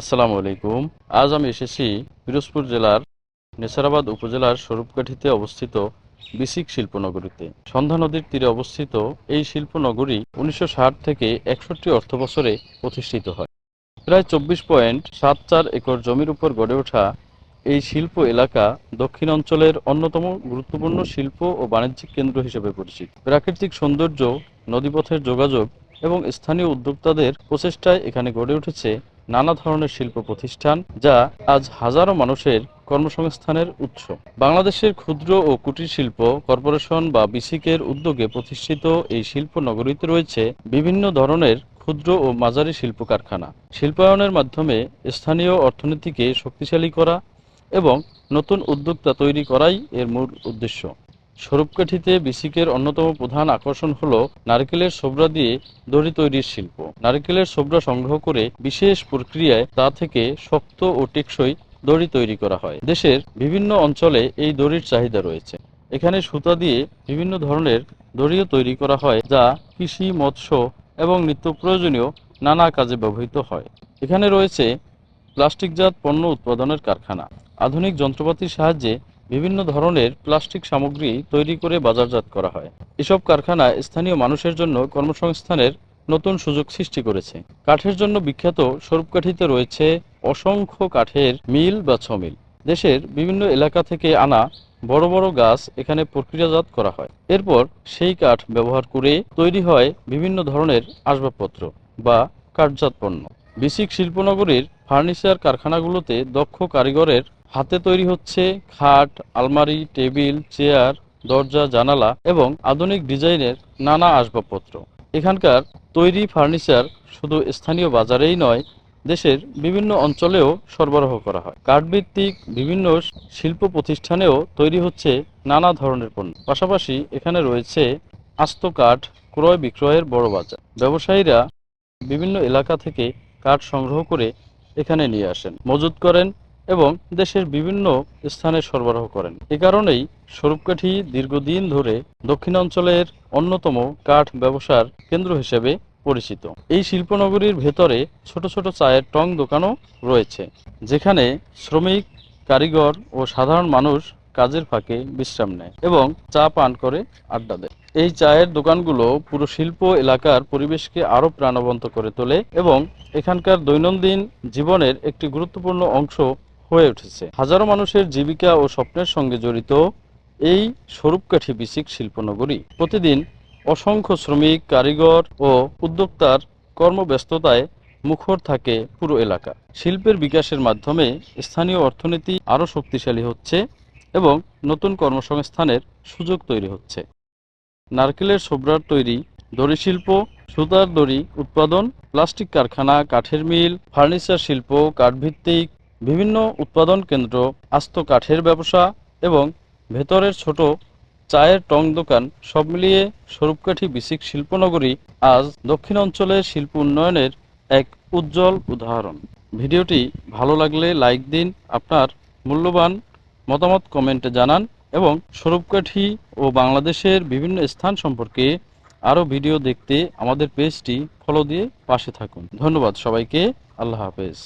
আসসালামু আলাইকুম। আজ আমি এসেছি পিরোজপুর জেলার নেছারাবাদ উপজেলার স্বরূপকাঠিতে অবস্থিত বিসিক শিল্পনগরীতে। সন্ধ্যা নদীর তীরে অবস্থিত এই শিল্পনগরী 1960 থেকে 61 অর্থবছরে প্রতিষ্ঠিত হয়। প্রায় 24.74 একর জমির উপর গড়ে ওঠা এই শিল্প এলাকা দক্ষিণ অঞ্চলের অন্যতম গুরুত্বপূর্ণ শিল্প ও বাণিজ্যিক কেন্দ্র হিসেবে পরিচিত। প্রাকৃতিক সৌন্দর্য, নদীপথের যোগাযোগ এবং স্থানীয় উদ্যোক্তাদের প্রচেষ্টায় এখানে গড়ে উঠেছে নানা ধরনের শিল্প প্রতিষ্ঠান, যা আজ হাজারো মানুষের কর্মসংস্থানের উৎস। বাংলাদেশের ক্ষুদ্র ও কুটির শিল্প কর্পোরেশন বা বিসিকের উদ্যোগে প্রতিষ্ঠিত এই শিল্প নগরীতে রয়েছে বিভিন্ন ধরনের ক্ষুদ্র ও মাঝারি শিল্প কারখানা। শিল্পায়নের মাধ্যমে স্থানীয় অর্থনীতিকে শক্তিশালী করা এবং নতুন উদ্যোক্তা তৈরি করাই এর মূল উদ্দেশ্য। স্বরূপকাঠিতে বিসিকের অন্যতম প্রধান আকর্ষণ হল নারকেলের ছোবড়া দিয়ে দড়ি তৈরির শিল্প। নারকেলের ছোবড়া সংগ্রহ করে বিশেষ প্রক্রিয়ায় তা থেকে শক্ত ও টেকসই দড়ি তৈরি করা হয়। দেশের বিভিন্ন অঞ্চলে এই দড়ির চাহিদা রয়েছে। এখানে সুতা দিয়ে বিভিন্ন ধরনের দড়িও তৈরি করা হয়, যা কৃষি, মৎস্য এবং নিত্য প্রয়োজনীয় নানা কাজে ব্যবহৃত হয়। এখানে রয়েছে প্লাস্টিকজাত পণ্য উৎপাদনের কারখানা। আধুনিক যন্ত্রপাতির সাহায্যে বিভিন্ন ধরনের প্লাস্টিক সামগ্রী তৈরি করে বাজারজাত করা হয়। এসব কারখানা স্থানীয় মানুষের জন্য কর্মসংস্থানের নতুন সুযোগ সৃষ্টি করেছে। কাঠের জন্য বিখ্যাত স্বরূপকাঠিতে রয়েছে অসংখ্য কাঠের মিল বা ছমিল। দেশের বিভিন্ন এলাকা থেকে আনা বড় বড় গাছ এখানে প্রক্রিয়াজাত করা হয়। এরপর সেই কাঠ ব্যবহার করে তৈরি হয় বিভিন্ন ধরনের আসবাবপত্র বা কাঠজাত পণ্য। বিসিক শিল্পনগরীর ফার্নিচার কারখানাগুলোতে দক্ষ কারিগরের হাতে তৈরি হচ্ছে খাট, আলমারি, টেবিল, চেয়ার, দরজা, জানালা এবং আধুনিক ডিজাইনের নানা আসবাবপত্র। এখানকার তৈরি ফার্নিচার শুধু স্থানীয় বাজারেই নয়, দেশের বিভিন্ন অঞ্চলেও সরবরাহ করা হয়। কাঠভিত্তিক বিভিন্ন শিল্প প্রতিষ্ঠানেও তৈরি হচ্ছে নানা ধরনের পণ্য। পাশাপাশি এখানে রয়েছে আস্ত কাঠ ক্রয় বিক্রয়ের বড় বাজার। ব্যবসায়ীরা বিভিন্ন এলাকা থেকে কাঠ সংগ্রহ করে এখানে নিয়ে আসেন, মজুত করেন এবং দেশের বিভিন্ন স্থানে সরবরাহ করেন। এ কারণেই স্বরূপকাঠি দীর্ঘদিন ধরে দক্ষিণাঞ্চলের অন্যতম কাঠ ব্যবসার কেন্দ্র হিসেবে পরিচিত। এই শিল্পনগরীর ভেতরে ছোট ছোট চায়ের টং দোকানও রয়েছে, যেখানে শ্রমিক, কারিগর ও সাধারণ মানুষ কাজের ফাঁকে বিশ্রাম নেয় এবং চা পান করে আড্ডা দেয়। এই চায়ের দোকানগুলো পুরো শিল্প এলাকার পরিবেশকে আরো প্রাণবন্ত করে তোলে এবং এখানকার দৈনন্দিন জীবনের একটি গুরুত্বপূর্ণ অংশ হয়ে উঠেছে। হাজারো মানুষের জীবিকা ও স্বপ্নের সঙ্গে জড়িত এই স্বরূপকাঠি বিসিক শিল্পনগরী প্রতিদিন অসংখ্য শ্রমিক, কারিগর ও উদ্যোক্তার কর্মব্যস্ততায় মুখর থাকে পুরো এলাকা। শিল্পের বিকাশের মাধ্যমে স্থানীয় অর্থনীতি আরো শক্তিশালী হচ্ছে এবং নতুন কর্মসংস্থানের সুযোগ তৈরি হচ্ছে। নারকেলের ছোবড়ার তৈরি দড়ি শিল্প, সুতার দড়ি উৎপাদন, প্লাস্টিক কারখানা, কাঠের মিল, ফার্নিচার শিল্প, কাঠভিত্তিক বিভিন্ন উৎপাদন কেন্দ্র, আস্ত কাঠের ব্যবসা এবং ভেতরের ছোট চায়ের টং দোকান, সব মিলিয়ে স্বরূপকাঠি বিসিক শিল্পনগরী আজ দক্ষিণ অঞ্চলের শিল্প উন্নয়নের এক উজ্জ্বল উদাহরণ। ভিডিওটি ভালো লাগলে লাইক দিন, আপনার মূল্যবান মতামত কমেন্টে জানান এবং স্বরূপকাঠি ও বাংলাদেশের বিভিন্ন স্থান সম্পর্কে আরও ভিডিও দেখতে আমাদের পেজটি ফলো দিয়ে পাশে থাকুন। ধন্যবাদ সবাইকে। আল্লাহ হাফেজ।